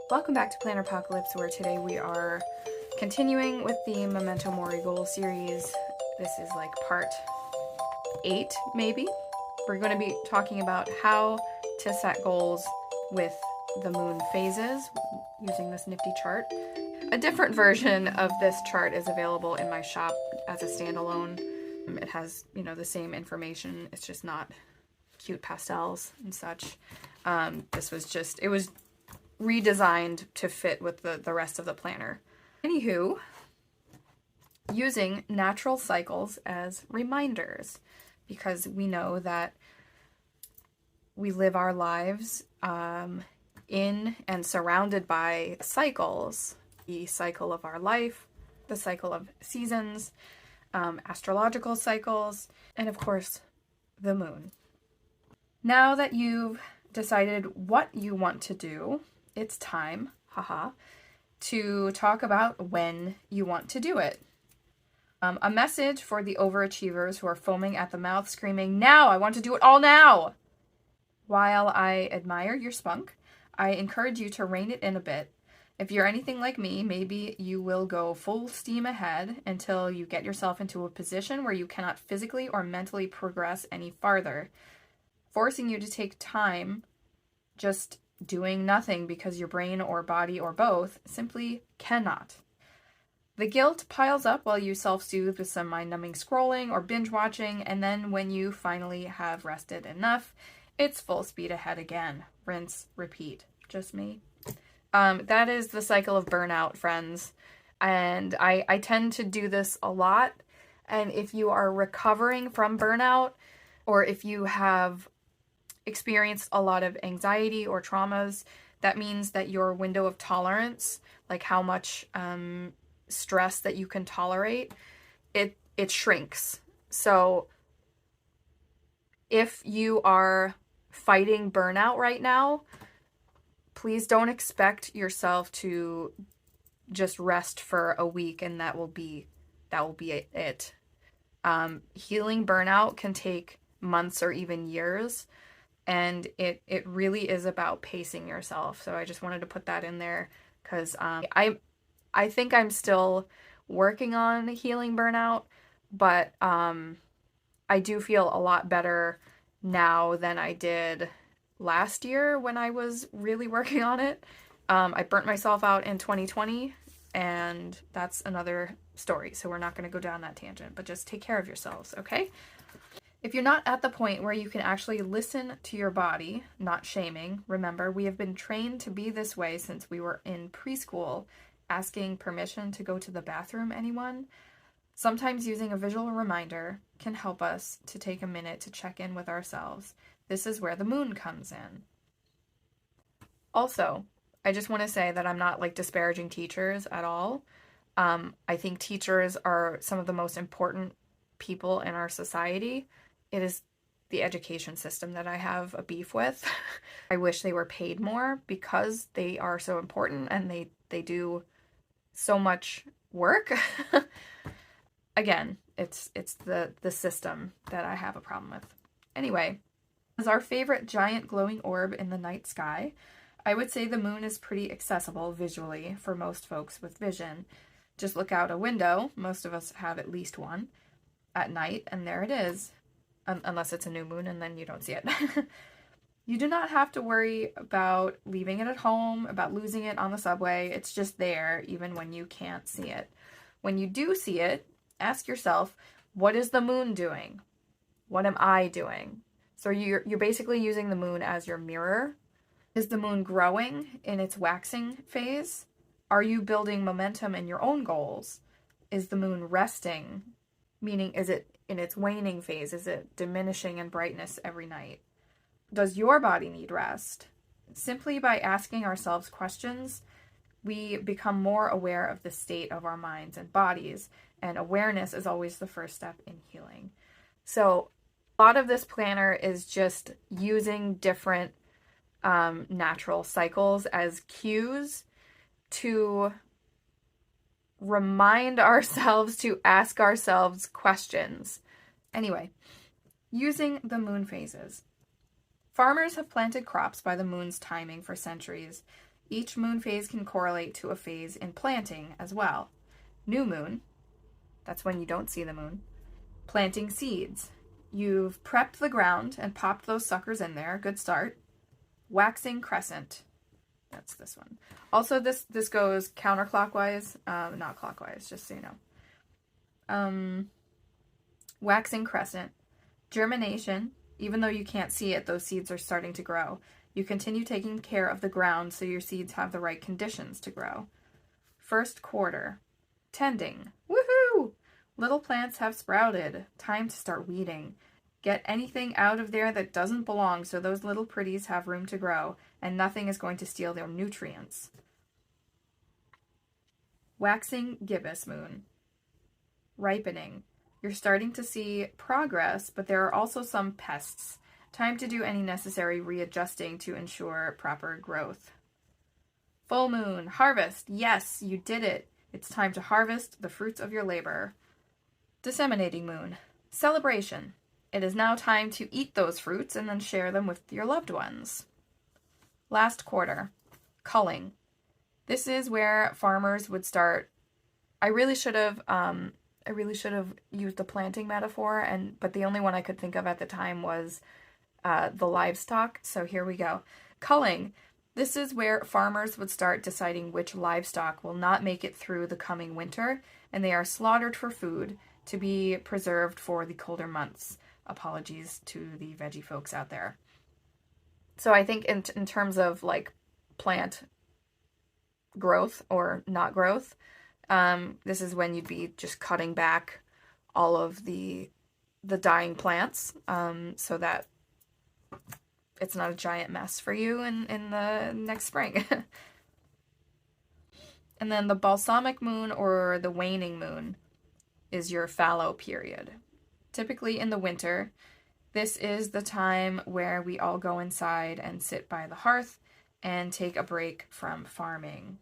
Welcome back to Planner Apocalypse, where today we are continuing with the Memento Mori Goal series. This is like part 8, maybe. We're going to be talking about how to set goals with the moon phases using this nifty chart. A different version of this chart is available in my shop as a standalone. It has, the same information. It's just not cute pastels and such. It was redesigned to fit with the rest of the planner. Anywho, using natural cycles as reminders, because we know that we live our lives in and surrounded by cycles. The cycle of our life, the cycle of seasons, astrological cycles, and of course, the moon. Now that you've decided what you want to do, it's time, to talk about when you want to do it. A message for the overachievers who are foaming at the mouth, screaming, "Now! I want to do it all now!" While I admire your spunk, I encourage you to rein it in a bit. If you're anything like me, maybe you will go full steam ahead until you get yourself into a position where you cannot physically or mentally progress any farther, forcing you to take time just doing nothing because your brain or body or both simply cannot. The guilt piles up while you self-soothe with some mind-numbing scrolling or binge watching, and then when you finally have rested enough, it's full speed ahead again. Rinse, repeat. Just me. That is the cycle of burnout, friends. And I tend to do this a lot. And if you are recovering from burnout, or if you have experienced a lot of anxiety or traumas, that means that your window of tolerance, like how much stress that you can tolerate, it shrinks. So if you are fighting burnout right now, please don't expect yourself to just rest for a week and that will be it. Healing burnout can take months or even years. And it really is about pacing yourself. So I just wanted to put that in there because I think I'm still working on healing burnout, but I do feel a lot better now than I did last year when I was really working on it. I burnt myself out in 2020, and that's another story. So we're not going to go down that tangent, but just take care of yourselves, okay? If you're not at the point where you can actually listen to your body, not shaming, remember, we have been trained to be this way since we were in preschool. Asking permission to go to the bathroom, anyone? Sometimes using a visual reminder can help us to take a minute to check in with ourselves. This is where the moon comes in. Also, I just want to say that I'm not disparaging teachers at all. I think teachers are some of the most important people in our society. It is the education system that I have a beef with. I wish they were paid more because they are so important and they do so much work. Again, it's the system that I have a problem with. Anyway, as our favorite giant glowing orb in the night sky, I would say the moon is pretty accessible visually for most folks with vision. Just look out a window, most of us have at least one, at night, and there it is. Unless it's a new moon and then you don't see it. You do not have to worry about leaving it at home, about losing it on the subway. It's just there even when you can't see it. When you do see it, ask yourself, what is the moon doing? What am I doing? So you're basically using the moon as your mirror. Is the moon growing in its waxing phase? Are you building momentum in your own goals? Is the moon resting? Meaning, is it in its waning phase? Is it diminishing in brightness every night? Does your body need rest? Simply by asking ourselves questions, we become more aware of the state of our minds and bodies, and awareness is always the first step in healing. So a lot of this planner is just using different natural cycles as cues to remind ourselves to ask ourselves questions. Anyway, using the moon phases. Farmers have planted crops by the moon's timing for centuries. Each moon phase can correlate to a phase in planting as well. New moon, that's when you don't see the moon. Planting seeds. You've prepped the ground and popped those suckers in there. Good start. Waxing crescent. That's this one. Also, this goes counterclockwise, not clockwise, just so you know. Waxing crescent. Germination. Even though you can't see it, those seeds are starting to grow. You continue taking care of the ground so your seeds have the right conditions to grow. First quarter. Tending. Woohoo! Little plants have sprouted. Time to start weeding. Get anything out of there that doesn't belong so those little pretties have room to grow and nothing is going to steal their nutrients. Waxing gibbous moon. Ripening. You're starting to see progress, but there are also some pests. Time to do any necessary readjusting to ensure proper growth. Full moon. Harvest. Yes, you did it. It's time to harvest the fruits of your labor. Disseminating moon. Celebration. It is now time to eat those fruits and then share them with your loved ones. Last quarter. Culling. This is where farmers would start. I really should have used the planting metaphor, but the only one I could think of at the time was the livestock. So here we go. Culling. This is where farmers would start deciding which livestock will not make it through the coming winter, and they are slaughtered for food to be preserved for the colder months. Apologies to the veggie folks out there. So I think in terms of like plant growth or not growth, this is when you'd be just cutting back all of the dying plants, so that it's not a giant mess for you in the next spring. And then the balsamic moon or the waning moon is your fallow period. Typically in the winter, this is the time where we all go inside and sit by the hearth and take a break from farming.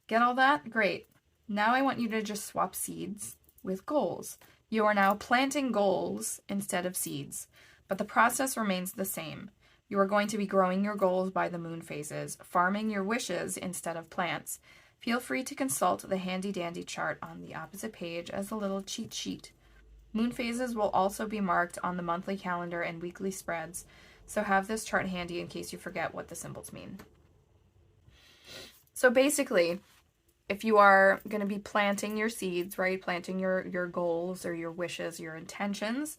Get all that? Great. Now I want you to just swap seeds with goals. You are now planting goals instead of seeds, but the process remains the same. You are going to be growing your goals by the moon phases, farming your wishes instead of plants. Feel free to consult the handy-dandy chart on the opposite page as a little cheat sheet. Moon phases will also be marked on the monthly calendar and weekly spreads, so have this chart handy in case you forget what the symbols mean. So basically, if you are going to be planting your seeds, right, planting your goals or your wishes, your intentions,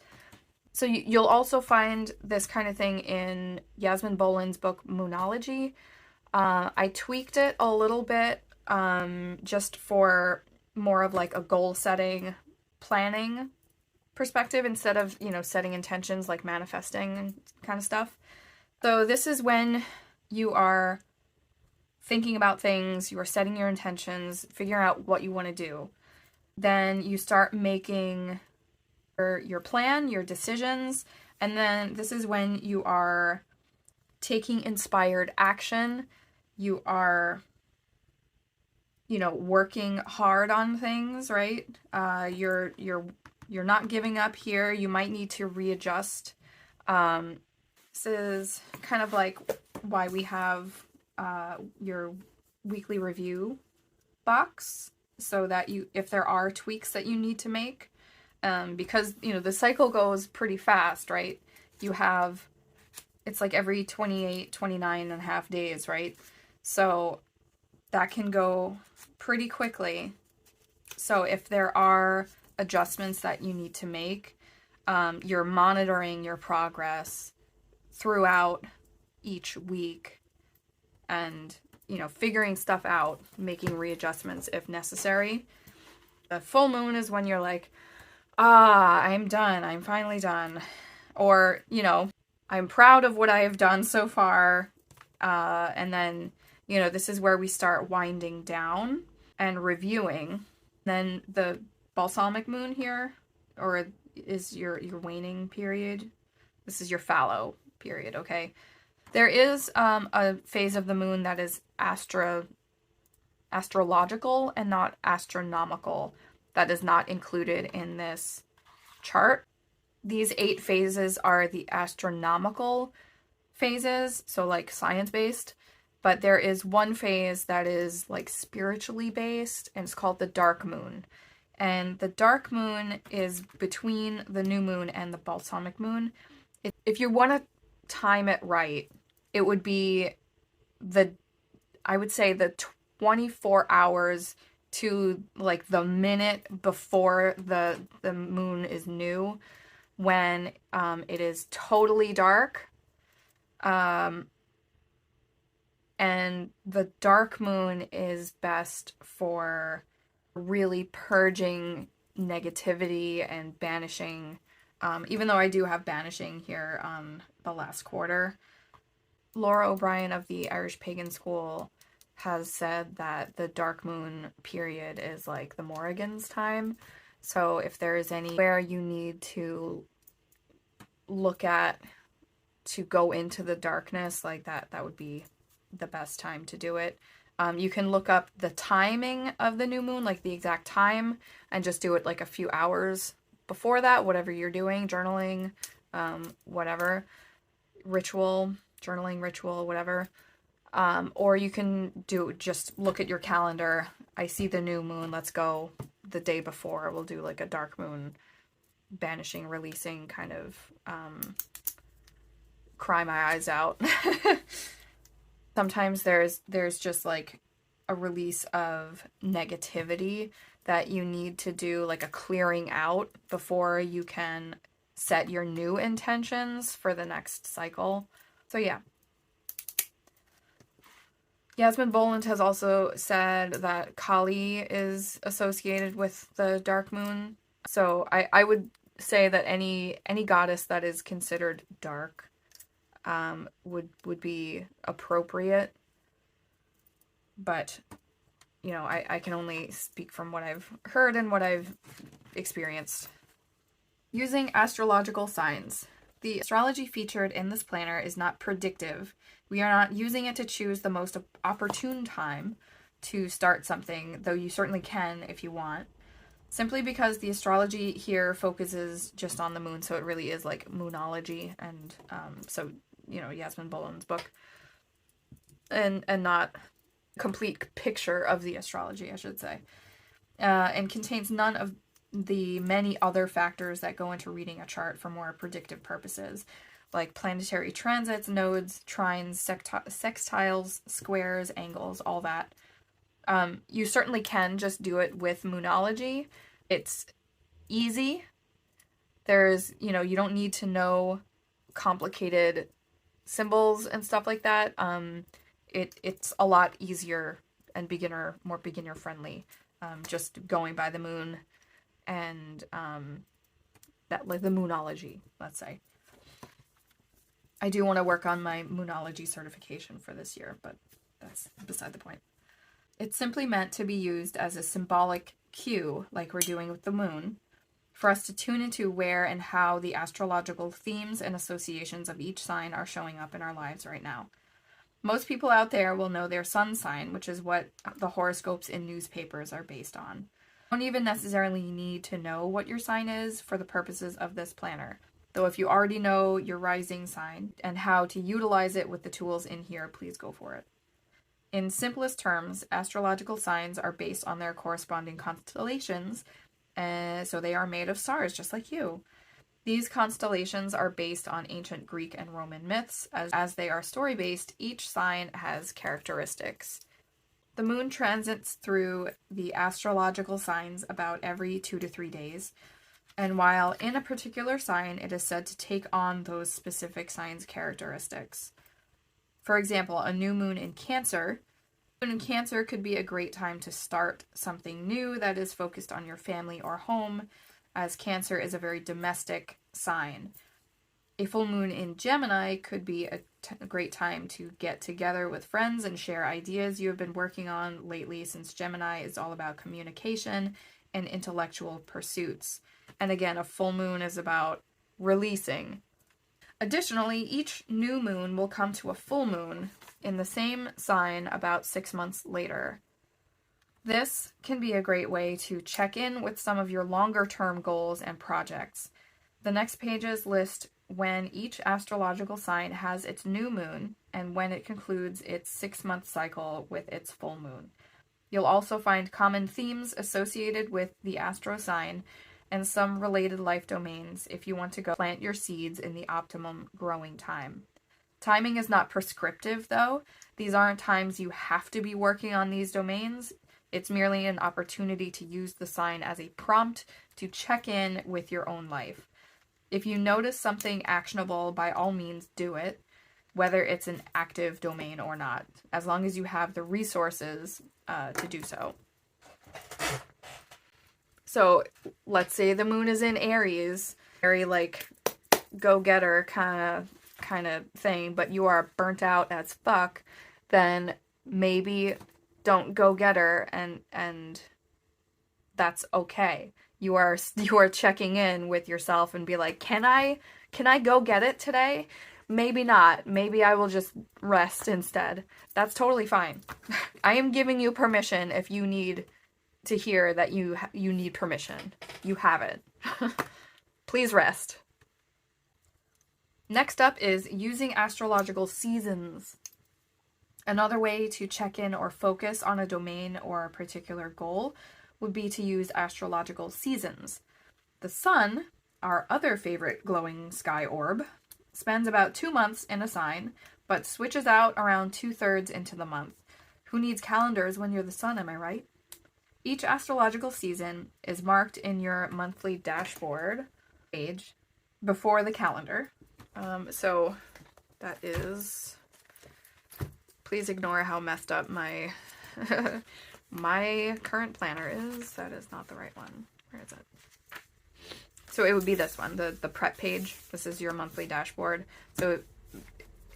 so you'll also find this kind of thing in Yasmin Boland's book, Moonology. I tweaked it a little bit just for more of like a goal-setting, planning perspective instead of, setting intentions like manifesting and kind of stuff. So this is when you are thinking about things, you are setting your intentions, figuring out what you want to do. Then you start making your plan, your decisions, and then this is when you are taking inspired action. You are, working hard on things, right? You're not giving up here. You might need to readjust. This is kind of like why we have your weekly review box, so that if there are tweaks that you need to make, because the cycle goes pretty fast, right? It's like every 28, 29 and a half days, right? So that can go pretty quickly. So if there are adjustments that you need to make, you're monitoring your progress throughout each week and, figuring stuff out, making readjustments if necessary. The full moon is when you're like, I'm done. I'm finally done. Or, I'm proud of what I have done so far. And then, this is where we start winding down and reviewing. Then the balsamic moon here, or is your waning period. This is your fallow period, okay? There is a phase of the moon that is astrological and not astronomical. That is not included in this chart. These 8 phases are the astronomical phases, so like science-based, But there is one phase that is like spiritually based, and it's called the dark moon. And the dark moon is between the new moon and the balsamic moon. If you want to time it right, it would be I would say the 24 hours to like the minute before the moon is new, when it is totally dark. And the dark moon is best for really purging negativity and banishing. Even though I do have banishing here on the last quarter, Laura O'Brien of the Irish Pagan School has said that the dark moon period is like the Morrigan's time. So if there is anywhere you need to look at to go into the darkness, like that would be the best time to do it. You can look up the timing of the new moon, like the exact time, and just do it like a few hours before that, whatever you're doing, journaling, whatever, journaling ritual, whatever. Or you can just look at your calendar. I see the new moon, let's go the day before. We'll do like a dark moon banishing, releasing kind of cry my eyes out. Sometimes there's just like a release of negativity that you need to do, like a clearing out before you can set your new intentions for the next cycle. So yeah. Yasmin Boland has also said that Kali is associated with the dark moon. So I would say that any goddess that is considered dark would be appropriate. But, you know, I can only speak from what I've heard and what I've experienced. Using astrological signs. The astrology featured in this planner is not predictive. We are not using it to choose the most opportune time to start something, though you certainly can if you want. Simply because the astrology here focuses just on the moon, so it really is like moonology, and so, you know, Yasmin Boland's book, and not complete picture of the astrology, I should say, and contains none of the many other factors that go into reading a chart for more predictive purposes, like planetary transits, nodes, trines, sextiles, squares, angles, all that. You certainly can just do it with moonology. It's easy. There's, you know, you don't need to know complicated symbols and stuff like that. It's a lot easier and more beginner friendly. Just going by the moon and that, like, the moonology, let's say. I do want to work on my moonology certification for this year, but that's beside the point. It's simply meant to be used as a symbolic cue, like we're doing with the moon, for us to tune into where and how the astrological themes and associations of each sign are showing up in our lives right now. Most people out there will know their sun sign, which is what the horoscopes in newspapers are based on. You don't even necessarily need to know what your sign is for the purposes of this planner. Though if you already know your rising sign and how to utilize it with the tools in here, please go for it. In simplest terms, astrological signs are based on their corresponding constellations, so they are made of stars, just like you. These constellations are based on ancient Greek and Roman myths. As they are story-based, each sign has characteristics. The moon transits through the astrological signs about every 2 to 3 days, and while in a particular sign, it is said to take on those specific signs' characteristics. For example, a new moon in Cancer. Moon in Cancer could be a great time to start something new that is focused on your family or home, as Cancer is a very domestic sign. A full moon in Gemini could be a great time to get together with friends and share ideas you have been working on lately, since Gemini is all about communication and intellectual pursuits. And again, a full moon is about releasing. Additionally, each new moon will come to a full moon in the same sign about 6 months later. This can be a great way to check in with some of your longer-term goals and projects. The next pages list when each astrological sign has its new moon and when it concludes its 6-month cycle with its full moon. You'll also find common themes associated with the astro sign and some related life domains if you want to go plant your seeds in the optimum growing time. Timing is not prescriptive, though. These aren't times you have to be working on these domains. It's merely an opportunity to use the sign as a prompt to check in with your own life. If you notice something actionable, by all means do it, whether it's an active domain or not, as long as you have the resources to do so. So let's say the moon is in Aries, very like go-getter kind of thing, but you are burnt out as fuck, then maybe don't go getter, and that's okay. You are checking in with yourself and be like, can I go get it today? Maybe not. Maybe I will just rest instead. That's totally fine. I am giving you permission if you need to hear that you need permission. You have it. Please rest. Next up is using astrological seasons. Another way to check in or focus on a domain or a particular goal would be to use astrological seasons. The sun, our other favorite glowing sky orb, spends about 2 months in a sign, but switches out around 2/3 into the month. Who needs calendars when you're the sun, am I right? Each astrological season is marked in your monthly dashboard page before the calendar. So that is, please ignore how messed up my my current planner is. That is not the right one. Where is it? So it would be this one, the prep page. This is your monthly dashboard. So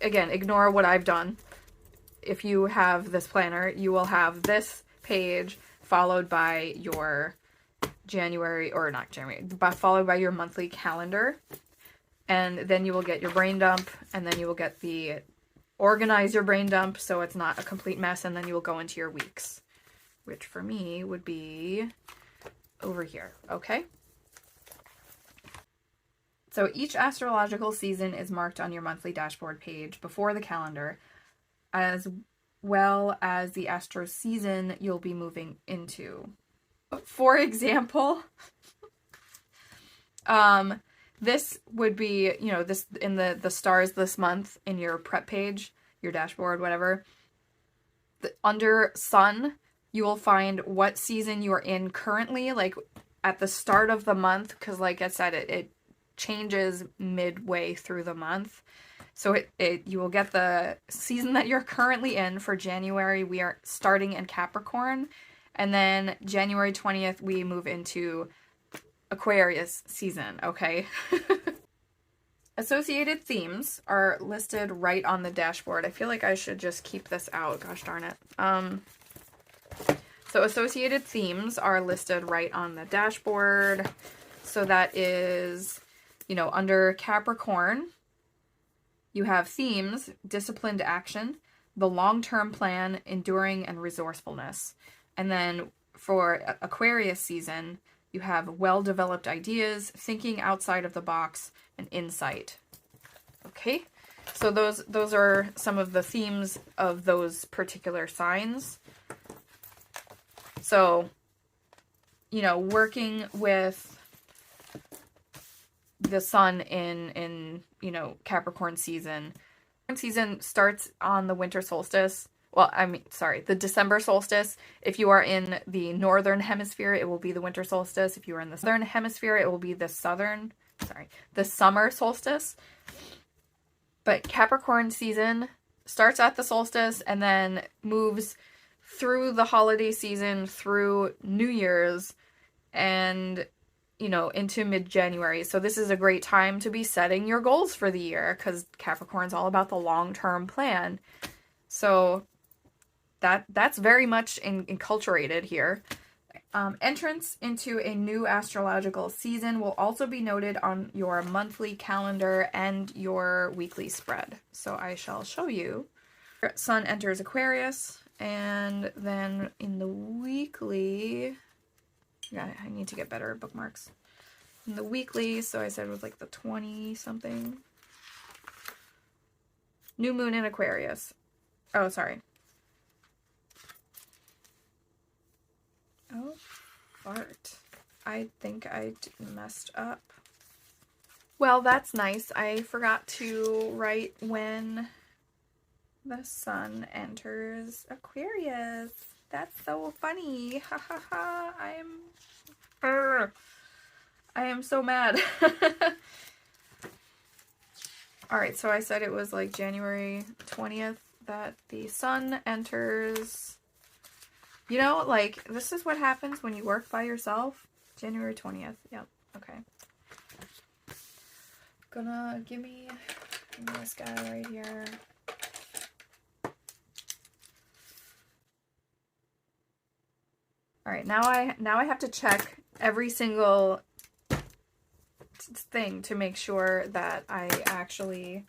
again, ignore what I've done. If you have this planner, you will have this page followed by your followed by your monthly calendar. And then you will get your brain dump, and then you will get the organize your brain dump so it's not a complete mess, and then you will go into your weeks, which for me would be over here, okay? So each astrological season is marked on your monthly dashboard page before the calendar, as well as the astro season you'll be moving into. For example, this would be, this in the stars this month in your prep page, your dashboard, whatever. Under sun, you will find what season you are in currently, like at the start of the month, because like I said, it changes midway through the month. So you will get the season that you're currently in. For January, we are starting in Capricorn, and then January 20th, we move into Aquarius season, okay? Associated themes are listed right on the dashboard. I feel like I should just keep this out. Gosh darn it. So associated themes are listed right on the dashboard. So that is, under Capricorn, you have themes, disciplined action, the long-term plan, enduring, and resourcefulness. And then for Aquarius season, you have well-developed ideas, thinking outside of the box, and insight. Okay, so those are some of the themes of those particular signs. So, working with the sun in Capricorn season. Season starts on the winter solstice. Well, the December solstice. If you are in the northern hemisphere, it will be the winter solstice. If you are in the southern hemisphere, it will be the summer solstice. But Capricorn season starts at the solstice and then moves through the holiday season, through New Year's, and into mid-January. So this is a great time to be setting your goals for the year, because Capricorn's all about the long-term plan. So that's very much enculturated here. Entrance into a new astrological season will also be noted on your monthly calendar and your weekly spread. So I shall show you. Sun enters Aquarius, and then in the weekly, I need to get better bookmarks. In the weekly, so I said it was like the 20 something. New moon in Aquarius. Oh, sorry. Oh, fart. I think I messed up. Well, that's nice. I forgot to write when the sun enters Aquarius. That's so funny. Ha ha ha. I am so mad. Alright, so I said it was like January 20th that the sun enters. You know, like, this is what happens when you work by yourself. January 20th. Yep. Okay. Gonna give me this guy right here. Alright, now I have to check every single thing to make sure that I actually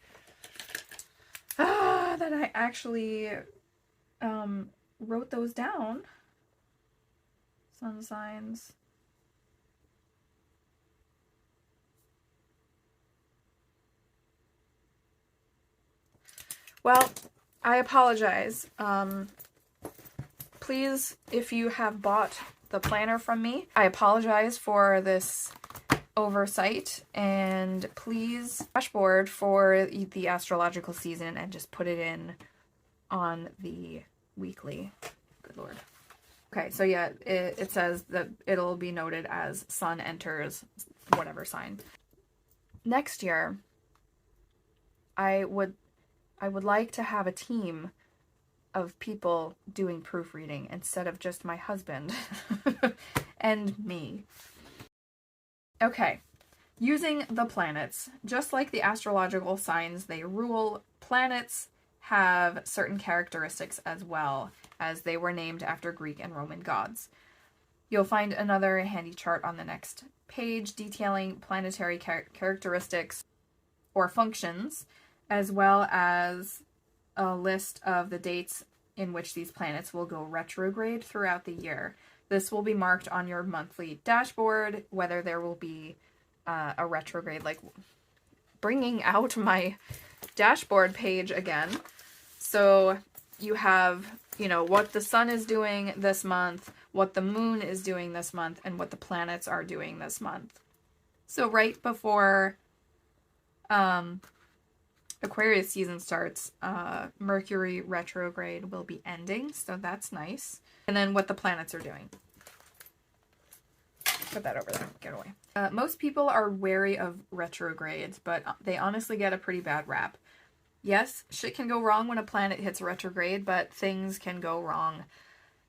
wrote those down. Sun signs. Well, I apologize. Please, if you have bought the planner from me, I apologize for this oversight, and please dashboard for the astrological season and just put it in on the weekly. Good Lord. Okay, so yeah, it says that it'll be noted as sun enters whatever sign. Next year, I would like to have a team of people doing proofreading instead of just my husband and me. Okay, using the planets. Just like the astrological signs they rule, planets have certain characteristics as well, as they were named after Greek and Roman gods. You'll find another handy chart on the next page detailing planetary characteristics or functions, as well as a list of the dates in which these planets will go retrograde throughout the year. This will be marked on your monthly dashboard, whether there will be a retrograde, like bringing out my dashboard page again. So you have, you know, what the sun is doing this month, what the moon is doing this month, and what the planets are doing this month. So right before Aquarius season starts, Mercury retrograde will be ending, so that's nice. And then what the planets are doing. Put that over there. Get away. Most people are wary of retrogrades, but they honestly get a pretty bad rap. Yes, shit can go wrong when a planet hits retrograde, but things can go wrong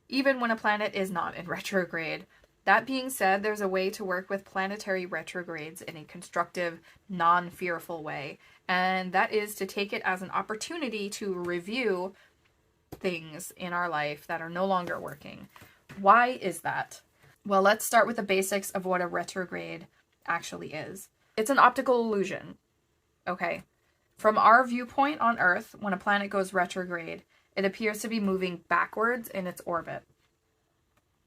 even when a planet is not in retrograde. That being said, there's a way to work with planetary retrogrades in a constructive, non-fearful way, and that is to take it as an opportunity to review things in our life that are no longer working. Why is that? Well, let's start with the basics of what a retrograde actually is. It's an optical illusion, okay? From our viewpoint on Earth, when a planet goes retrograde, it appears to be moving backwards in its orbit.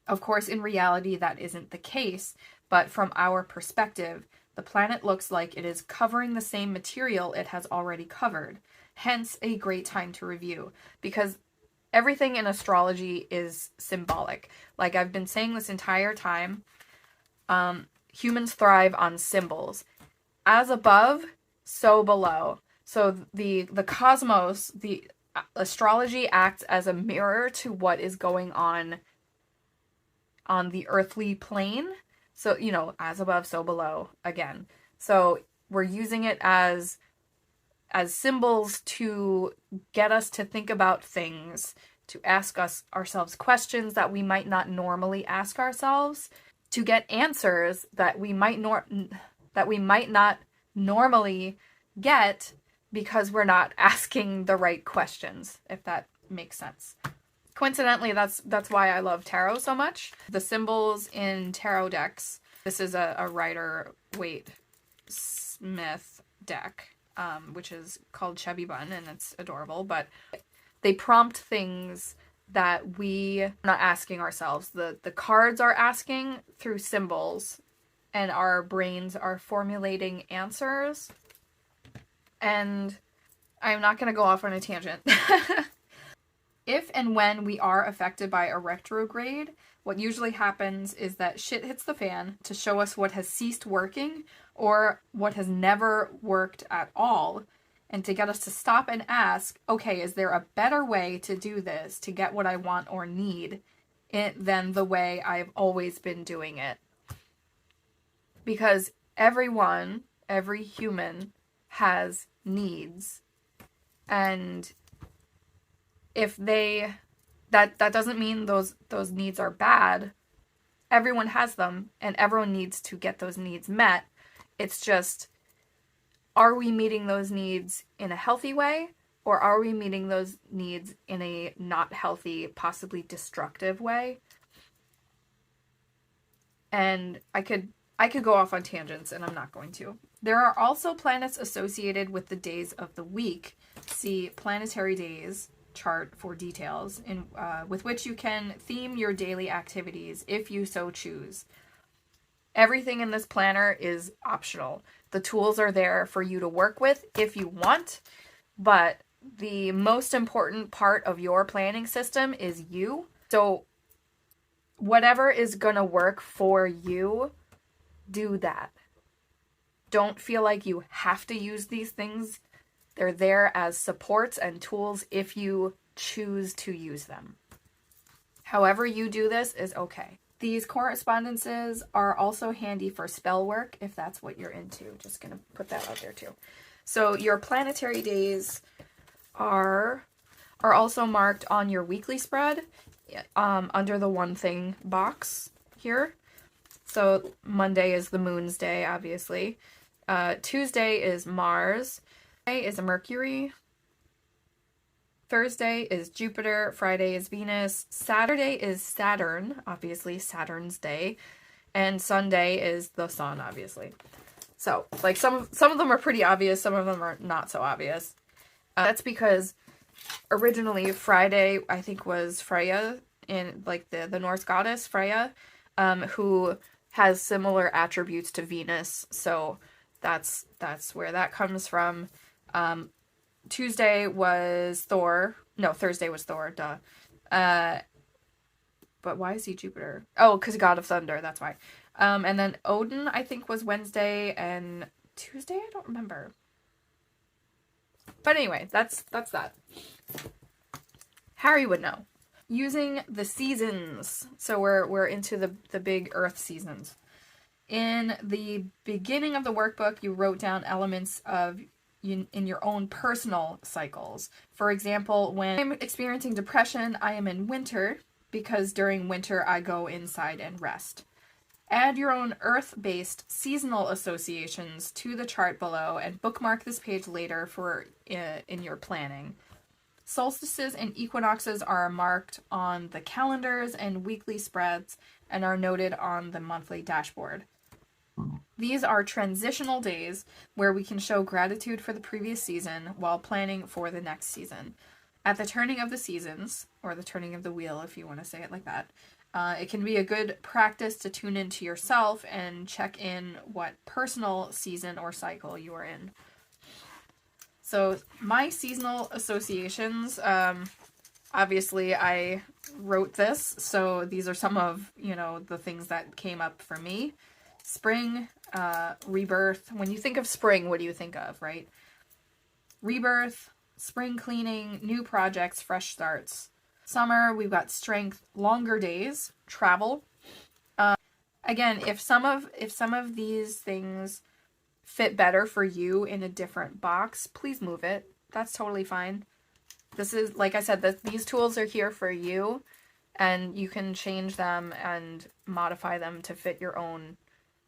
Of course, in reality, that isn't the case, but from our perspective, the planet looks like it is covering the same material it has already covered. Hence, a great time to review, because everything in astrology is symbolic. Like I've been saying this entire time, humans thrive on symbols. As above, so below. So the cosmos, the astrology acts as a mirror to what is going on the earthly plane. So, you know, as above, so below again. So we're using it as symbols to get us to think about things, to ask ourselves questions that we might not normally ask ourselves, to get answers that we might not normally get because we're not asking the right questions, if that makes sense. Coincidentally, that's why I love tarot so much. The symbols in tarot decks, this is a Rider-Waite-Smith deck, which is called Chubby Bun, and it's adorable, but they prompt things that we're not asking ourselves. The cards are asking through symbols, and our brains are formulating answers. And I'm not going to go off on a tangent. If and when we are affected by a retrograde, what usually happens is that shit hits the fan to show us what has ceased working or what has never worked at all, and to get us to stop and ask, okay, is there a better way to do this to get what I want or need than the way I've always been doing it? Because everyone, every human has needs. And if that doesn't mean those needs are bad. Everyone has them, and everyone needs to get those needs met. It's just, are we meeting those needs in a healthy way, or are we meeting those needs in a not healthy, possibly destructive way? And I could go off on tangents, and I'm not going to. There are also planets associated with the days of the week. See Planetary Days chart for details, with which you can theme your daily activities if you so choose. Everything in this planner is optional. The tools are there for you to work with if you want, but the most important part of your planning system is you. So whatever is gonna work for you, do that. Don't feel like you have to use these things. They're there as supports and tools if you choose to use them. However you do this is okay. These correspondences are also handy for spell work if that's what you're into. Just gonna put that out there too. So your planetary days are also marked on your weekly spread under the one thing box here. So Monday is the moon's day, obviously. Tuesday is Mars. Wednesday is Mercury. Thursday is Jupiter. Friday is Venus. Saturday is Saturn, obviously Saturn's day. And Sunday is the sun, obviously. So, like, some of them are pretty obvious, some of them are not so obvious. That's because originally Friday, I think, was Freya, in like the Norse goddess Freya, who has similar attributes to Venus. So that's where that comes from. Tuesday was Thor. No, Thursday was Thor, duh. But why is he Jupiter? Oh, because God of Thunder, that's why. And then Odin, I think, was Wednesday, and Tuesday, I don't remember. But anyway, that's that. Harry would know. Using the seasons. So we're into the big Earth seasons. In the beginning of the workbook, you wrote down elements of in your own personal cycles. For example, when I'm experiencing depression, I am in winter because during winter I go inside and rest. Add your own Earth-based seasonal associations to the chart below and bookmark this page later for in your planning. Solstices and equinoxes are marked on the calendars and weekly spreads and are noted on the monthly dashboard. These are transitional days where we can show gratitude for the previous season while planning for the next season. At the turning of the seasons, or the turning of the wheel if you want to say it like that, it can be a good practice to tune into yourself and check in what personal season or cycle you are in. So my seasonal associations, obviously I wrote this, so these are some of, the things that came up for me. Spring, rebirth. When you think of spring, what do you think of, right? Rebirth, spring cleaning, new projects, fresh starts. Summer, we've got strength, longer days, travel. Again, if some of these things fit better for you in a different box, please move it. That's totally fine. This is, like I said, these tools are here for you, and you can change them and modify them to fit your own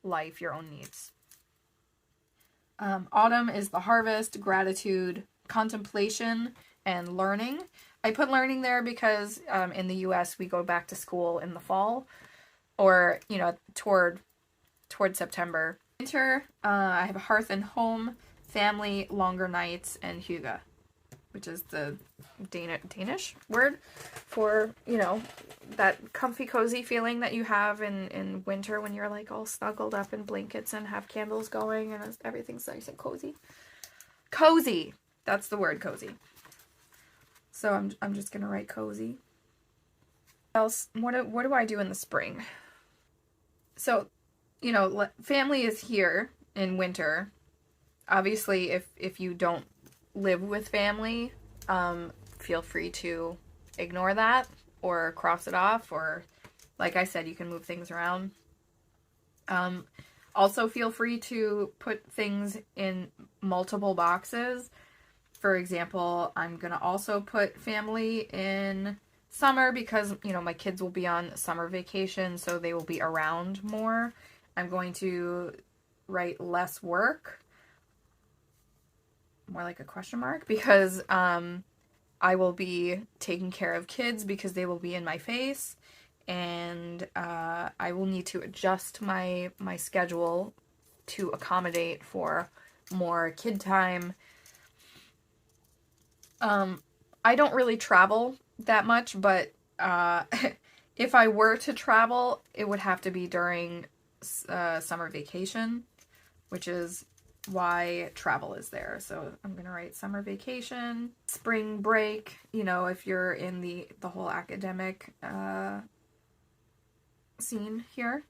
life, your own needs. Autumn is the harvest, gratitude, contemplation, and learning. I put learning there because in the US we go back to school in the fall, or toward September. Winter, I have hearth and home, family, longer nights, and hygge, which is the Danish word for, that comfy, cozy feeling that you have in winter when you're like all snuggled up in blankets and have candles going and everything's nice and cozy. Cozy! That's the word, cozy. So I'm just gonna write cozy. Else, what do I do in the spring? So, you know, family is here in winter. Obviously, if you don't live with family, feel free to ignore that or cross it off, or like I said, you can move things around. Also feel free to put things in multiple boxes. For example, I'm gonna also put family in summer because, you know, my kids will be on summer vacation, so they will be around more. I'm going to write less work, more like a question mark, because I will be taking care of kids because they will be in my face, and I will need to adjust my schedule to accommodate for more kid time. I don't really travel that much, but if I were to travel, it would have to be during summer vacation, which is why travel is there. So I'm gonna write summer vacation, spring break, you know, if you're in the whole academic scene here.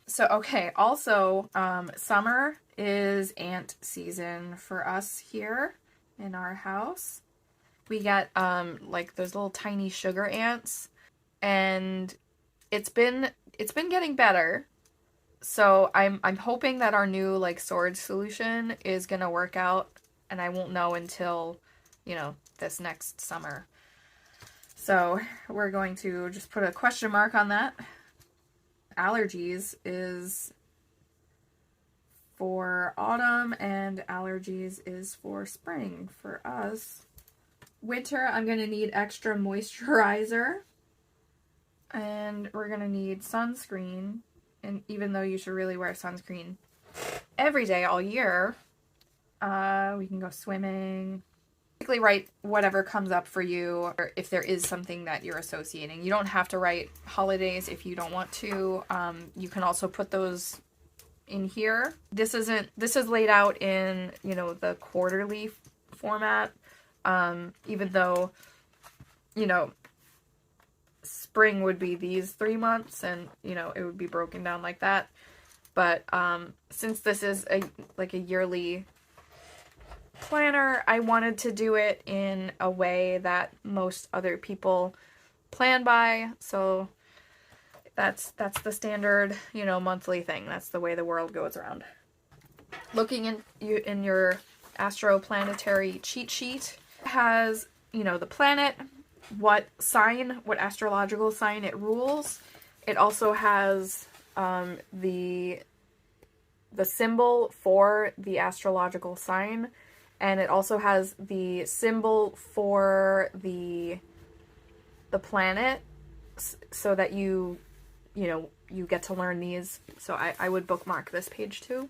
So, okay, also, summer is ant season for us here in our house. We get, like, those little tiny sugar ants, and it's been getting better. So I'm hoping that our new, like, storage solution is gonna work out, and I won't know until, you know, this next summer. So we're going to just put a question mark on that. Allergies is for autumn, and allergies is for spring for us. Winter, I'm going to need extra moisturizer, and we're going to need sunscreen, and even though you should really wear sunscreen every day all year, we can go swimming. Basically write whatever comes up for you, or if there is something that you're associating. You don't have to write holidays if you don't want to. You can also put those in here. This is laid out in, you know, the quarterly format. Even though, you know, spring would be these 3 months, and, you know, it would be broken down like that. But since this is a yearly planner, I wanted to do it in a way that most other people plan by. So that's the standard, you know, monthly thing. That's the way the world goes around. Looking in your astroplanetary cheat sheet, has, you know, the planet, what astrological sign it rules. It also has the symbol for the astrological sign, and it also has the symbol for the planet, so that you get to learn these. So I would bookmark this page too.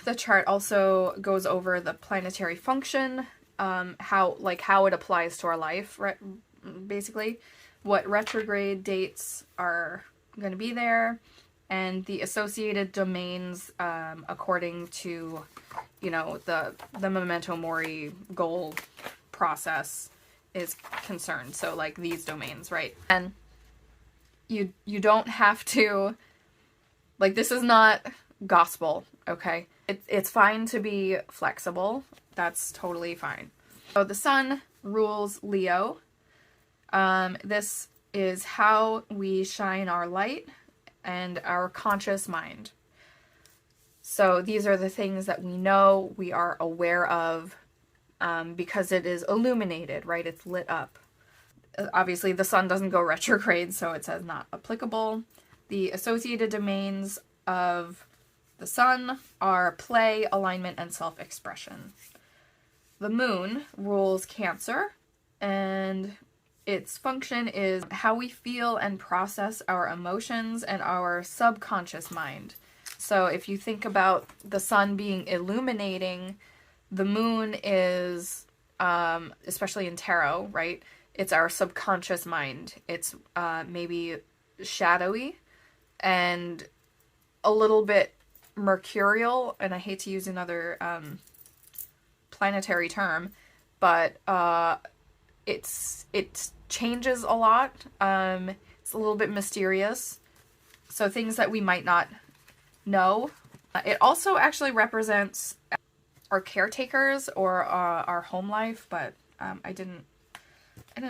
The chart also goes over the planetary function, how it applies to our life, right? Basically, what retrograde dates are going to be there, and the associated domains according to, you know, the Memento Mori goal process is concerned. So, like, these domains, right? And you don't have to, like, this is not gospel, okay? It's fine to be flexible. That's totally fine. So the sun rules Leo. This is how we shine our light and our conscious mind. So these are the things that we know, we are aware of, because it is illuminated, right? It's lit up. Obviously, the sun doesn't go retrograde, so it says not applicable. The associated domains of the sun are play, alignment, and self-expression. The moon rules Cancer, and its function is how we feel and process our emotions and our subconscious mind. So if you think about the sun being illuminating, the moon is, especially in tarot, right? It's our subconscious mind. It's maybe shadowy and a little bit mercurial, and I hate to use another planetary term, but it changes a lot. It's a little bit mysterious, so things that we might not know. It also actually represents our caretakers or our home life, but I didn't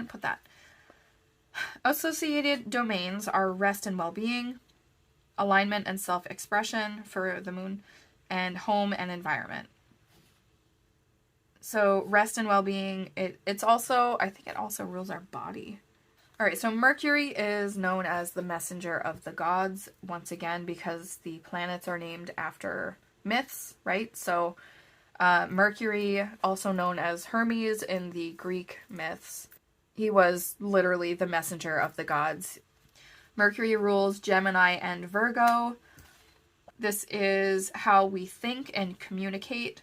put that. Associated domains are rest and well-being, alignment and self-expression for the moon, and home and environment. So rest and well-being, it's also, I think it also rules our body. All right, so Mercury is known as the messenger of the gods, once again, because the planets are named after myths, right? So Mercury, also known as Hermes in the Greek myths, he was literally the messenger of the gods. Mercury rules Gemini and Virgo. This is how we think and communicate,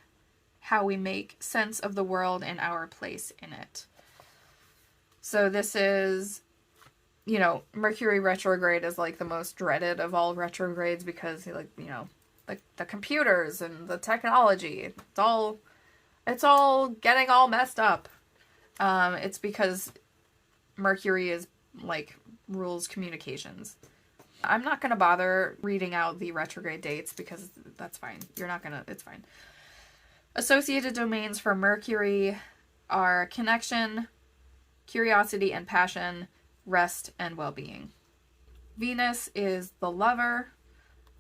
how we make sense of the world and our place in it. So this is, you know, Mercury retrograde is like the most dreaded of all retrogrades because, like, you know, like the computers and the technology, it's all getting all messed up. It's because Mercury is like rules communications. I'm not going to bother reading out the retrograde dates because that's fine. It's fine. Associated domains for Mercury are connection, curiosity and passion, rest and well-being. Venus is the lover.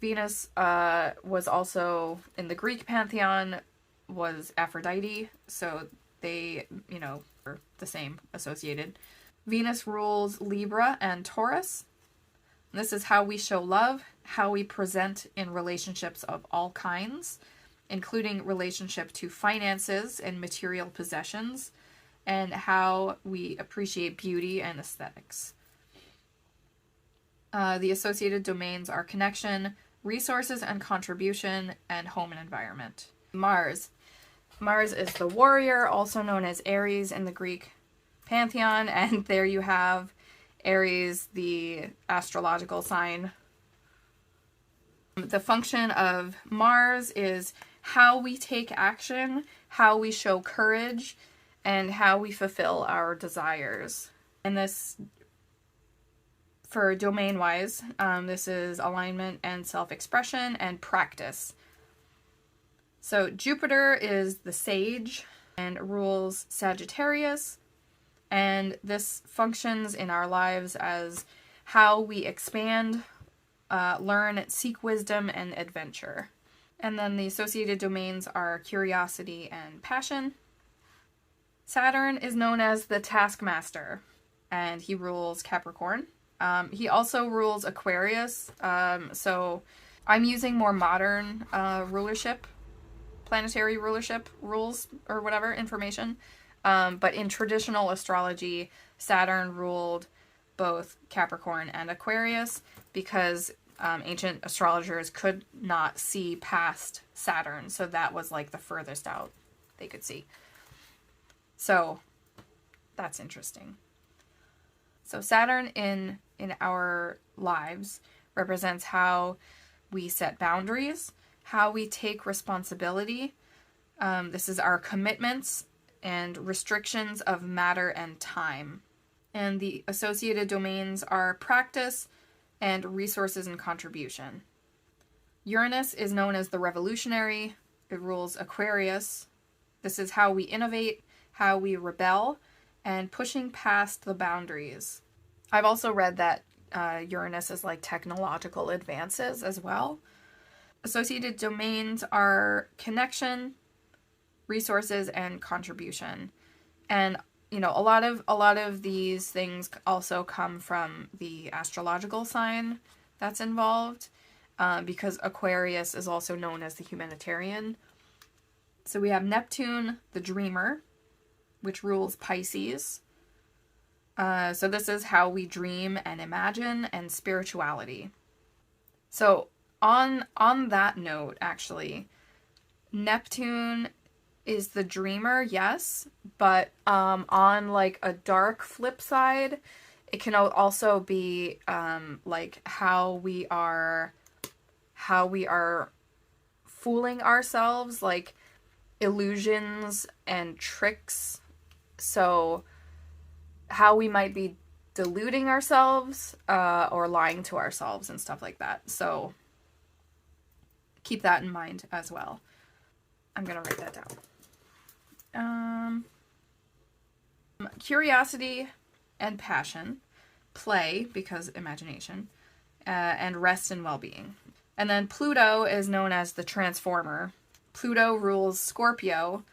Venus was also in the Greek pantheon was Aphrodite, so they, you know, are the same, associated. Venus rules Libra and Taurus. This is how we show love, how we present in relationships of all kinds, including relationship to finances and material possessions, and how we appreciate beauty and aesthetics. The associated domains are connection, resources and contribution, and home and environment. Mars. Mars is the warrior, also known as Aries in the Greek pantheon, and there you have Aries, the astrological sign. The function of Mars is how we take action, how we show courage, and how we fulfill our desires. And this, for domain-wise, this is alignment and self-expression and practice. So Jupiter is the sage and rules Sagittarius, and this functions in our lives as how we expand, learn, seek wisdom, and adventure. And then the associated domains are curiosity and passion. Saturn is known as the taskmaster, and he rules Capricorn. He also rules Aquarius, so I'm using more modern rulership, planetary rulership rules, or whatever, information. But in traditional astrology, Saturn ruled both Capricorn and Aquarius because ancient astrologers could not see past Saturn, so that was like the furthest out they could see. So that's interesting. So Saturn in our lives represents how we set boundaries, how we take responsibility. This is our commitments and restrictions of matter and time. And the associated domains are practice and resources and contribution. Uranus is known as the revolutionary. It rules Aquarius. This is how we innovate, how we rebel, and pushing past the boundaries. I've also read that Uranus is like technological advances as well. Associated domains are connection, resources, and contribution. And you know, a lot of these things also come from the astrological sign that's involved, because Aquarius is also known as the humanitarian. So we have Neptune, the dreamer, which rules Pisces. So this is how we dream and imagine, and spirituality. So on that note, actually, Neptune is the dreamer, yes, but on like a dark flip side, it can also be like how we are fooling ourselves, like illusions and tricks. So how we might be deluding ourselves or lying to ourselves and stuff like that. So keep that in mind as well. I'm going to write that down. Curiosity and passion, play, because imagination, and rest and well-being. And then Pluto is known as the transformer. Pluto rules Scorpio.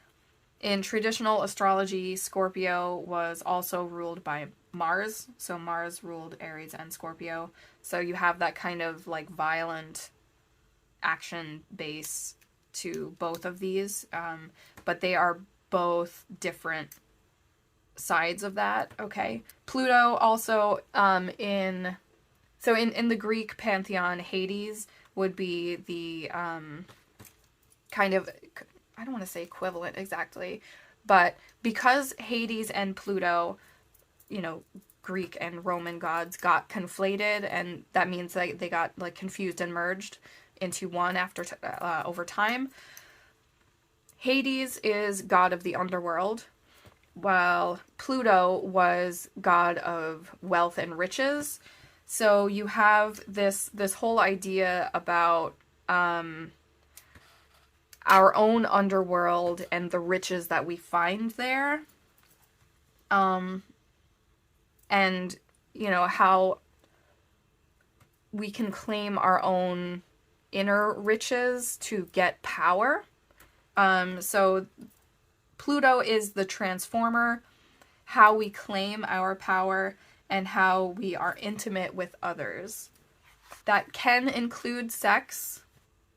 In traditional astrology, Scorpio was also ruled by Mars. So Mars ruled Aries and Scorpio. So you have that kind of like violent action base to both of these. But they are both different sides of that, okay? Pluto also in the Greek pantheon, Hades would be the kind of, I don't want to say equivalent exactly, but because Hades and Pluto, you know, Greek and Roman gods got conflated, and that means that they got like confused and merged into one after over time. Hades is god of the underworld, while Pluto was god of wealth and riches. So you have this whole idea about our own underworld and the riches that we find there. And, you know, how we can claim our own inner riches to get power. So Pluto is the transformer, how we claim our power and how we are intimate with others. That can include sex.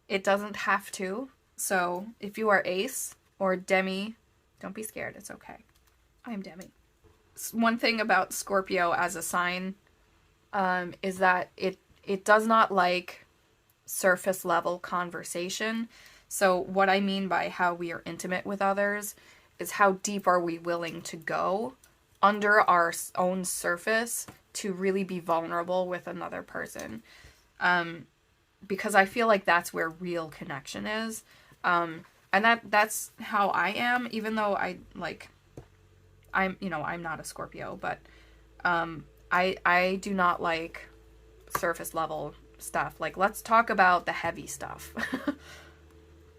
It doesn't have to. So if you are ace or demi, don't be scared. It's okay. I'm demi. One thing about Scorpio as a sign is that it does not like surface level conversation. So what I mean by how we are intimate with others is how deep are we willing to go under our own surface to really be vulnerable with another person. Because I feel like that's where real connection is. And that's how I am, even though I'm not a Scorpio, but I do not like surface level stuff. Like, let's talk about the heavy stuff.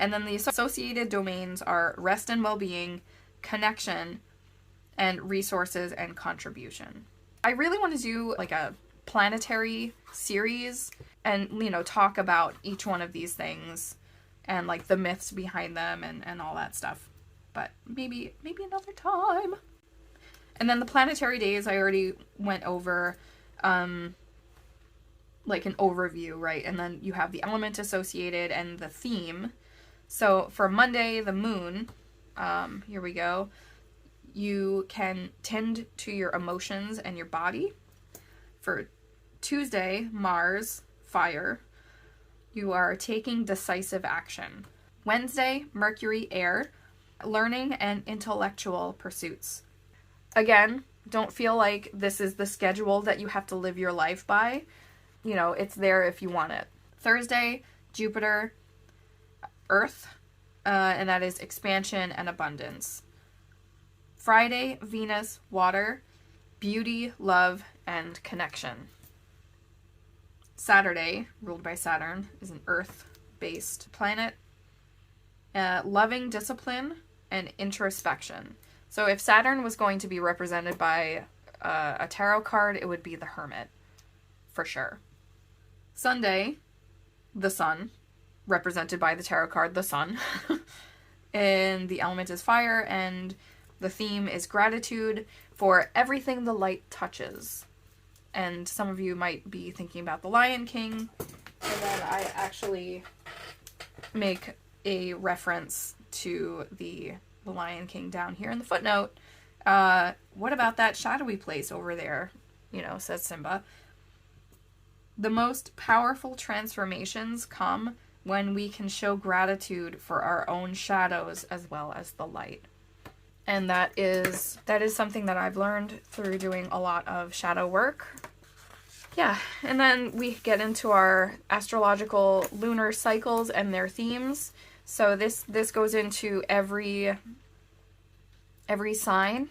And then the associated domains are rest and well-being, connection, and resources and contribution. I really want to do like a planetary series and, you know, talk about each one of these things and like the myths behind them and all that stuff. But maybe another time. And then the planetary days, I already went over like an overview, right? And then you have the element associated and the theme. So for Monday, the moon, here we go. You can tend to your emotions and your body. For Tuesday, Mars, fire. You are taking decisive action. Wednesday, Mercury, air. Learning and intellectual pursuits. Again, don't feel like this is the schedule that you have to live your life by. You know, it's there if you want it. Thursday, Jupiter, Earth, and that is expansion and abundance. Friday, Venus, water, beauty, love, and connection. Saturday, ruled by Saturn, is an Earth-based planet. Loving discipline and introspection. So if Saturn was going to be represented by a tarot card, it would be the Hermit, for sure. Sunday, the Sun, represented by the tarot card, the Sun. And the element is fire, and the theme is gratitude for everything the light touches. And some of you might be thinking about the Lion King, and then I actually make a reference to the Lion King down here in the footnote. What about that shadowy place over there? You know, says Simba. The most powerful transformations come when we can show gratitude for our own shadows as well as the light. And that is something that I've learned through doing a lot of shadow work. Yeah, and then we get into our astrological lunar cycles and their themes. So this goes into every sign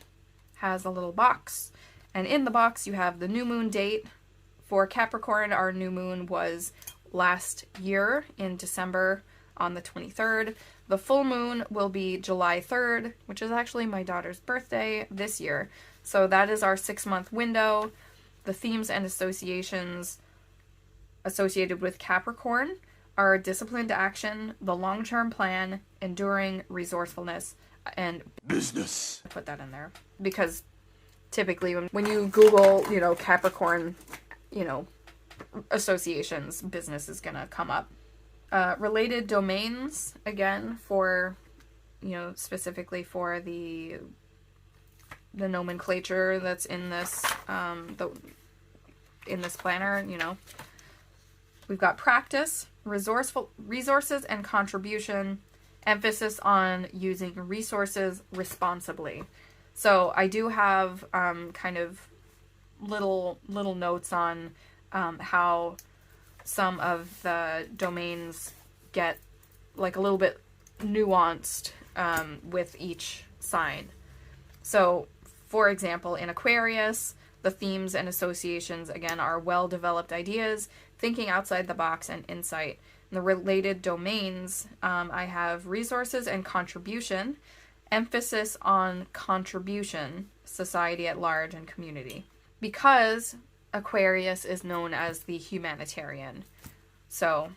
has a little box. And in the box you have the new moon date. For Capricorn, our new moon was last year in December on the 23rd. The full moon will be July 3rd, which is actually my daughter's birthday this year. So that is our 6-month window. The themes and associations associated with Capricorn are disciplined action, the long-term plan, enduring, resourcefulness, and business. I put that in there because typically when you Google, Capricorn, associations, business is gonna come up. Related domains, again, for, specifically for the nomenclature that's in this, in this planner, We've got practice, resources and contribution, emphasis on using resources responsibly. So I do have kind of little notes on how some of the domains get like a little bit nuanced with each sign. So, for example, in Aquarius, the themes and associations, again, are well-developed ideas, thinking outside the box, and insight. In the related domains, I have resources and contribution, emphasis on contribution, society at large, and community. Because Aquarius is known as the humanitarian. So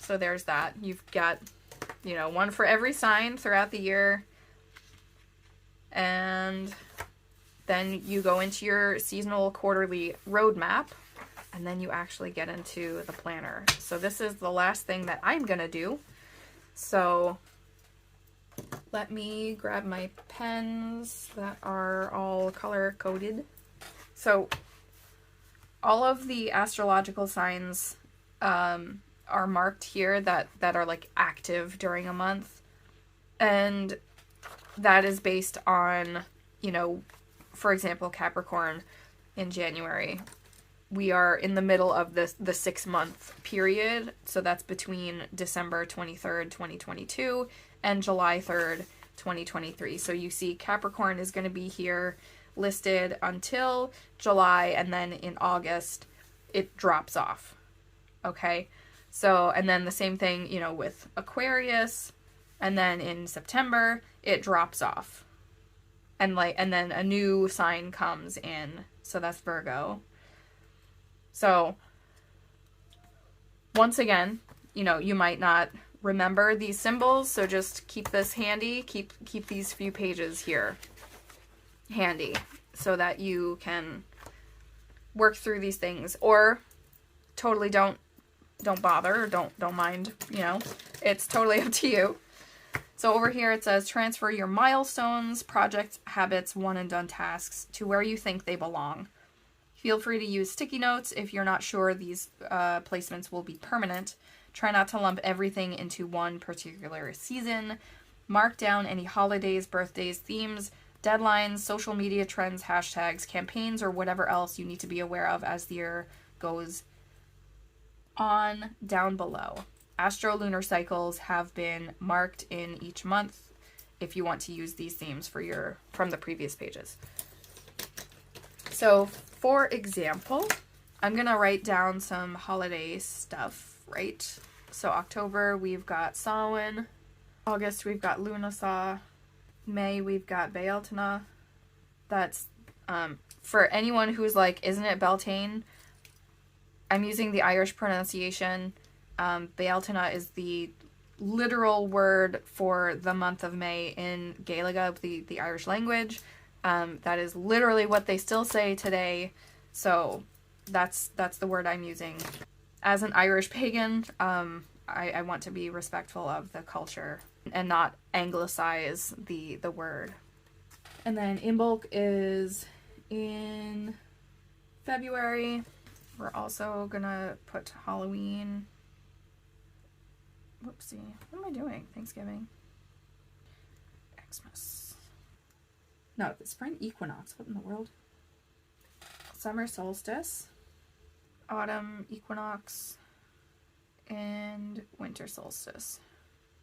there's that. You've got, one for every sign throughout the year. And then you go into your seasonal quarterly roadmap, and then you actually get into the planner. So this is the last thing that I'm going to do. So let me grab my pens that are all color-coded. So all of the astrological signs are marked here that are like active during a month. And that is based on, for example, Capricorn in January. We are in the middle of the 6-month period. So that's between December 23rd, 2022 and July 3rd, 2023. So you see Capricorn is going to be here listed until July, and then in August it drops off. Okay? So, and then the same thing, with Aquarius, and then in September it drops off. And then a new sign comes in. So that's Virgo. So once again, you might not remember these symbols, so just keep this handy. Keep these few pages here handy so that you can work through these things, or totally don't bother, or don't mind, it's totally up to you. So over here it says transfer your milestones, projects, habits, one and done tasks to where you think they belong. Feel free to use sticky notes if you're not sure these placements will be permanent. Try not to lump everything into one particular season. Mark down any holidays, birthdays, themes, deadlines, social media trends, hashtags, campaigns, or whatever else you need to be aware of as the year goes on down below. Astro-lunar cycles have been marked in each month if you want to use these themes from the previous pages. So, for example, I'm going to write down some holiday stuff, right? So October, we've got Samhain. August, we've got Lughnasadh. May, we've got Bealtaine. That's, for anyone who's like, isn't it Beltane? I'm using the Irish pronunciation. Bealtaine is the literal word for the month of May in Gaeilge, the Irish language. That is literally what they still say today. So that's the word I'm using. As an Irish pagan, I want to be respectful of the culture and not anglicize the word. And then Imbolc is in February. We're also gonna put Halloween. Whoopsie. What am I doing? Thanksgiving. Xmas. No, the spring equinox. What in the world? Summer solstice. autumn equinox, and winter solstice.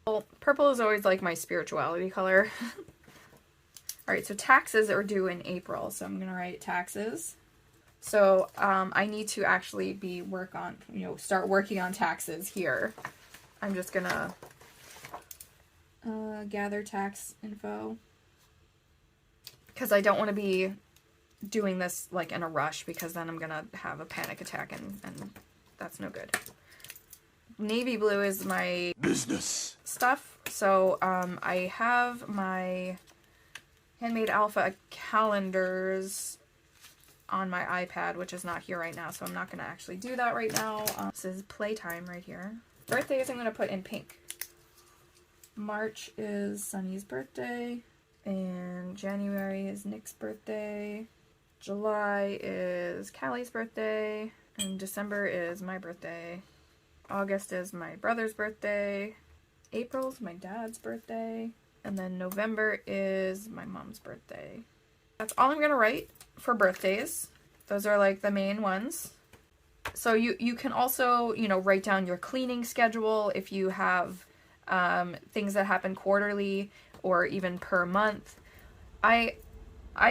Well, purple is always like my spirituality color. Alright, so taxes are due in April, so I'm going to write taxes. So I need to actually start working on taxes here. I'm just going to gather tax info. Because I don't want to be doing this like in a rush, because then I'm going to have a panic attack and that's no good. Navy blue is my business stuff. So I have my Handmade Alpha calendars on my iPad, which is not here right now, so I'm not going to actually do that right now. This is playtime right here. Birthdays I'm going to put in pink. March is Sunny's birthday, and January is Nick's birthday. July is Callie's birthday, and December is my birthday. August is my brother's birthday. April's my dad's birthday. And then November is my mom's birthday. That's all I'm going to write for birthdays. Those are like the main ones. So you can also, write down your cleaning schedule if you have things that happen quarterly or even per month. I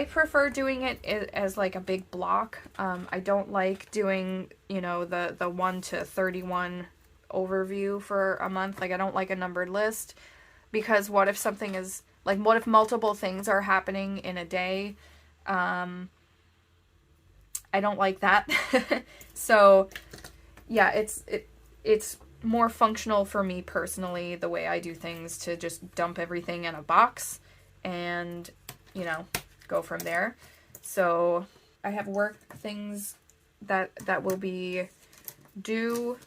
prefer doing it as like a big block. I don't like doing, the 1 to 31 overview for a month. Like, I don't like a numbered list, because what if something is, like, what if multiple things are happening in a day? I don't like that. So, yeah, it's more functional for me personally, the way I do things, to just dump everything in a box and, go from there. So I have work things that will be due.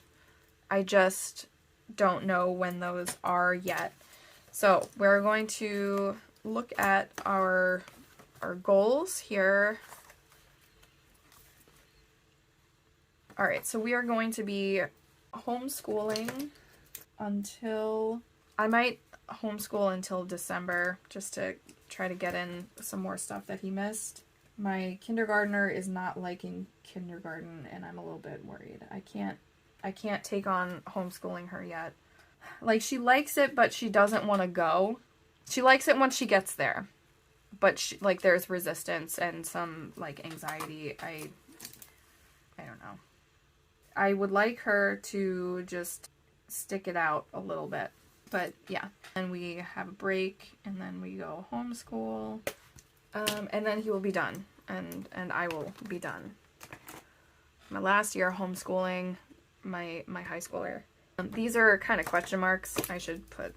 I just don't know when those are yet. So we're going to look at our goals here. All right, so we are going to be homeschooling until, I might homeschool until December, just to try to get in some more stuff that he missed. My kindergartner is not liking kindergarten, and I'm a little bit worried. I can't take on homeschooling her yet. Like, she likes it, but she doesn't want to go. She likes it once she gets there, but there's resistance and some like anxiety. I don't know. I would like her to just stick it out a little bit, but yeah. And we have a break, and then we go homeschool, and then he will be done, and I will be done. My last year homeschooling my high schooler. These are kind of question marks. I should put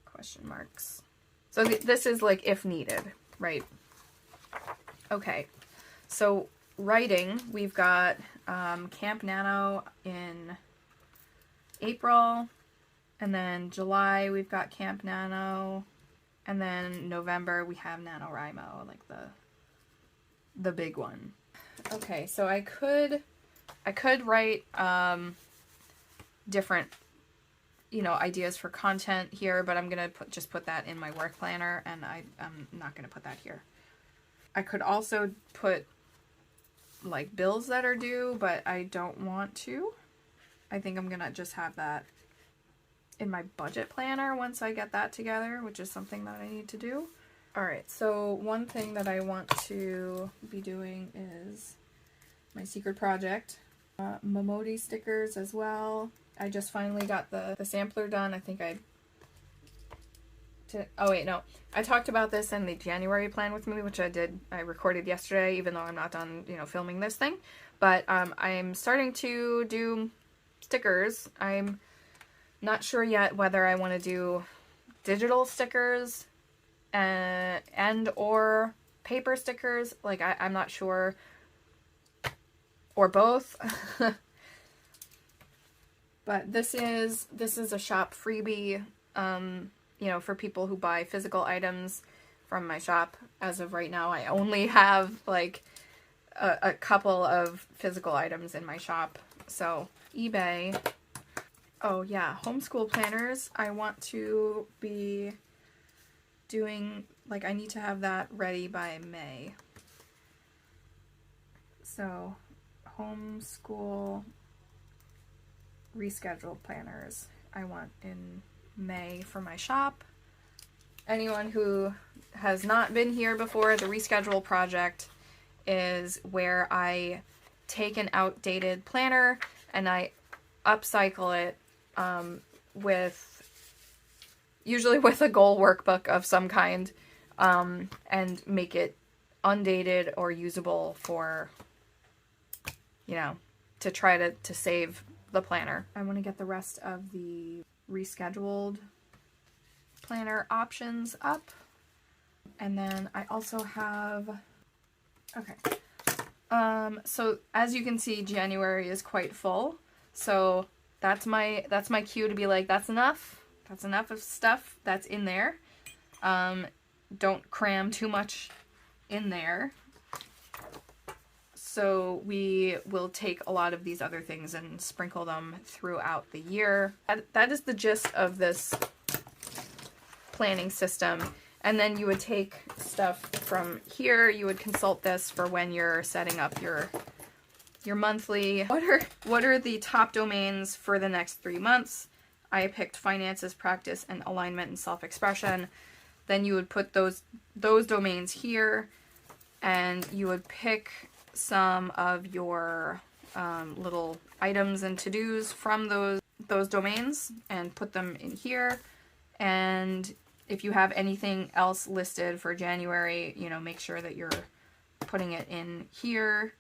question marks. So this is like if needed, right? Okay. So writing, we've got Camp Nano in April, and then July we've got Camp Nano, and then November we have NaNoWriMo, like the big one. Okay, so I could write different, ideas for content here, but I'm gonna just put that in my work planner, and I'm not gonna put that here. I could also put like bills that are due, but I don't want to. I think I'm gonna just have that in my budget planner once I get that together, which is something that I need to do. All right, so one thing that I want to be doing is my secret project. Memento stickers as well. I just finally got the sampler done. I think I talked about this in the January plan with me, which I recorded yesterday, even though I'm not done, filming this thing. But I'm starting to do stickers. I'm not sure yet whether I want to do digital stickers and or paper stickers. Like, I'm not sure. Or both. But this is a shop freebie, for people who buy physical items from my shop. As of right now, I only have like a couple of physical items in my shop. So eBay. Oh yeah, homeschool planners. I want to be doing, like, I need to have that ready by May. So homeschool reschedule planners I want in May for my shop. Anyone who has not been here before, the reschedule project is where I take an outdated planner and I upcycle it usually with a goal workbook of some kind, and make it undated or usable for, you know, to try to save the planner. I want to get the rest of the rescheduled planner options up. And then I also have, okay. So as you can see, January is quite full. So that's my cue to be like, that's enough. That's enough of stuff that's in there. Don't cram too much in there. So we will take a lot of these other things and sprinkle them throughout the year. That is the gist of this planning system. And then you would take stuff from here. You would consult this for when you're setting up your monthly. What are the top domains for the next 3 months? I picked finances, practice, and alignment and self-expression. Then you would put those domains here, and you would pick some of your little items and to-dos from those domains and put them in here. And if you have anything else listed for January, you know, make sure that you're putting it in here.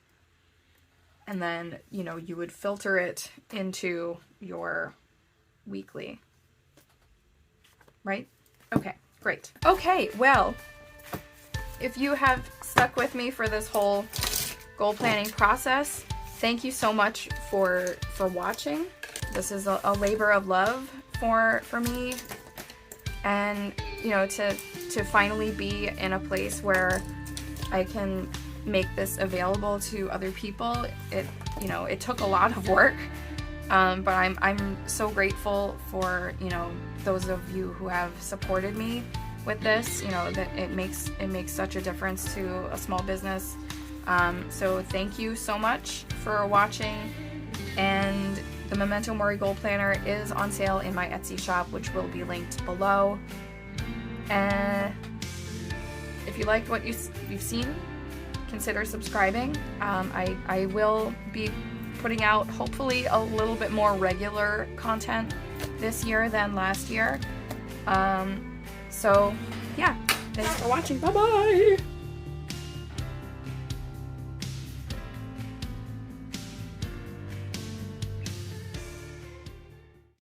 And then, you know, you would filter it into your weekly. Right? Okay, great. Okay, well, if you have stuck with me for this whole goal planning process, thank you so much for watching. This is a labor of love for me. And, you know, to finally be in a place where I can make this available to other people, it took a lot of work, but I'm so grateful for, you know, those of you who have supported me with this. You know, that it makes such a difference to a small business. So thank you so much for watching, and the Memento Mori Goal Planner is on sale in my Etsy shop, which will be linked below. And if you liked what you've seen, consider subscribing. I will be putting out hopefully a little bit more regular content this year than last year. So yeah, thanks for watching. Bye bye.